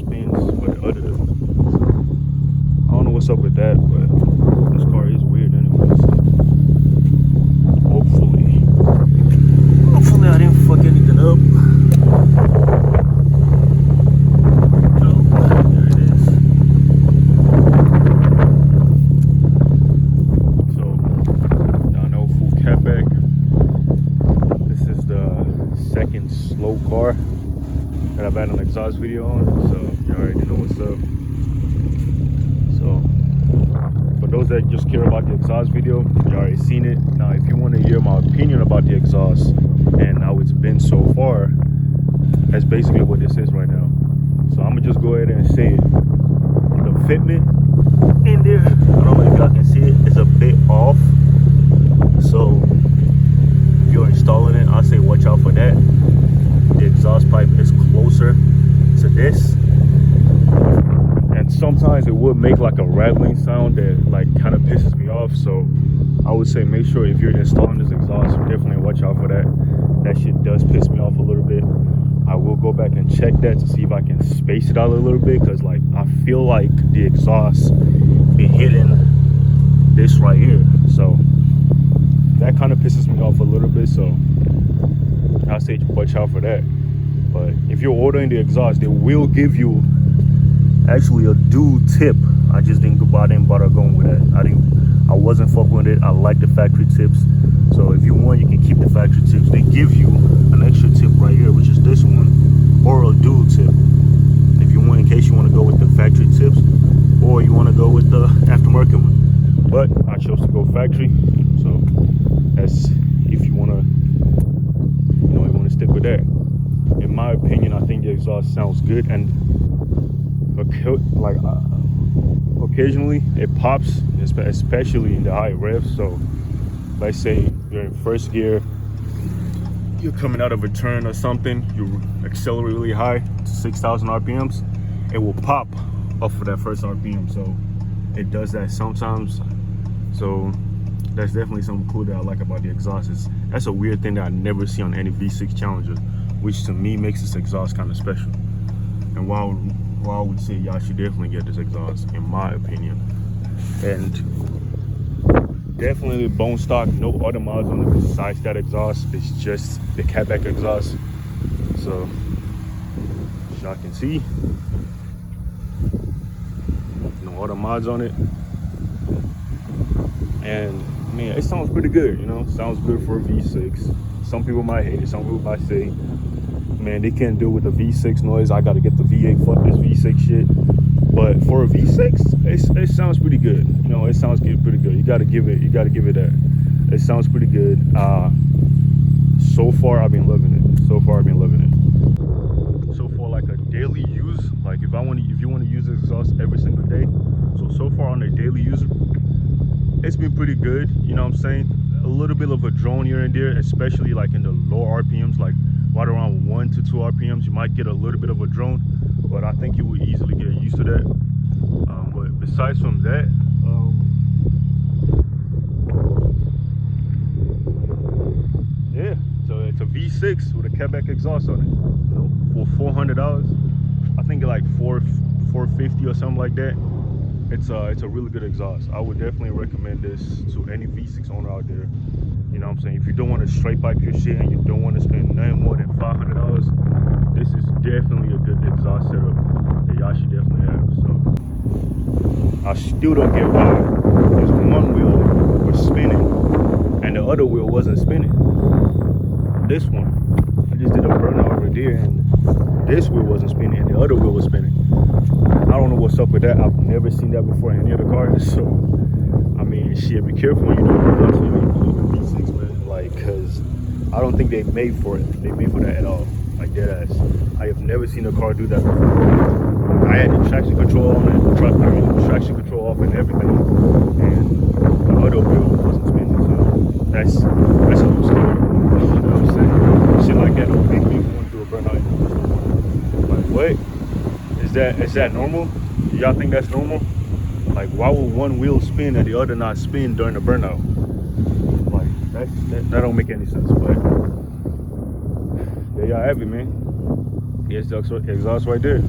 spins for the other. So, I don't know what's up with that, but this car is weird anyways. Hopefully I didn't fuck anything up. Catback. This is the second slow car that I've had an exhaust video on, so you already know what's up. So for those that just care about the exhaust video, you already seen it. Now if you want to hear my opinion about the exhaust and how it's been so far, that's basically what this is right now. So I'm gonna just go ahead and say it. The fitment in there, I don't know if y'all can see it, it's a bit off. So if you're installing it, I'll say watch out for that. The exhaust pipe is closer to this, and sometimes it would make like a rattling sound that like kind of pisses me off. So I would say make sure if you're installing this exhaust, definitely watch out for that. That shit does piss me off a little bit. I will go back and check that to see if I can space it out a little bit, because like I feel like the exhaust be hitting this right here. So that kind of pisses me off a little bit, so I'll say watch out for that. But if you're ordering the exhaust, they will give you actually a dual tip. I didn't bother going with that. I wasn't fucking with it. I like the factory tips. So if you want, you can keep the factory tips. They give you an extra tip right here, which is this one, or a dual tip. If you want, in case you want to go with the factory tips, or you want to go with the aftermarket one. But I chose to go factory, so that's if you want to, you want to stick with that. In my opinion, I think the exhaust sounds good, and like occasionally it pops, especially in the high revs. So let's say you're in first gear, you're coming out of a turn or something, you accelerate really high to 6,000 RPMs, it will pop off of that first RPM. So it does that sometimes. So that's definitely something cool that I like about the exhaust. That's a weird thing that I never see on any V6 Challenger, which to me makes this exhaust kind of special. And while I would say y'all should definitely get this exhaust, in my opinion. And definitely bone stock, no other mods on it besides that exhaust. It's just the Catback exhaust. So as y'all can see, no other mods on it. And man, it sounds pretty good, sounds good for a V6. Some people might hate it, some people might say, man, they can't deal with the V6 noise, I gotta get the V8, fuck this V6 shit. But for a V6, it sounds pretty good. It sounds pretty good. You gotta give it that. It sounds pretty good. So far I've been loving it. So for like a daily use, like if you want to use this exhaust every single day, so far on a daily use, it's been pretty good. You know what I'm saying? A little bit of a drone here and there, especially like in the low RPMs, like right around 1 to 2 RPMs, you might get a little bit of a drone, but I think you would easily get used to that. But besides from that, yeah, so it's a V6 with a Catback exhaust on it, for $400. I think like $450 or something like that. It's a really good exhaust. I would definitely recommend this to any V6 owner out there. You know what I'm saying? If you don't want to straight pipe your shit and you don't want to spend nothing more than $500, this is definitely a good exhaust setup that y'all should definitely have. So I still don't get why this one wheel was spinning and the other wheel wasn't spinning. This one, I just did a burnout over there and this wheel wasn't spinning and the other wheel was spinning. I don't know what's up with that. I've never seen that before in any other cars. So I mean, shit, be careful when you do V6, man. Like, cause I don't think they made for it. They made for that at all. Like dead ass. I have never seen a car do that before. I had the traction control on it, traction control off and everything, and the other wheel wasn't spinning. So that's a little scary. You know what I'm saying? Shit like that don't make me want to do a burnout. Like what? Is that normal? Y'all think that's normal? Like, why would one wheel spin and the other not spin during the burnout? Like, that don't make any sense. But there y'all have it, man. The exhaust right there.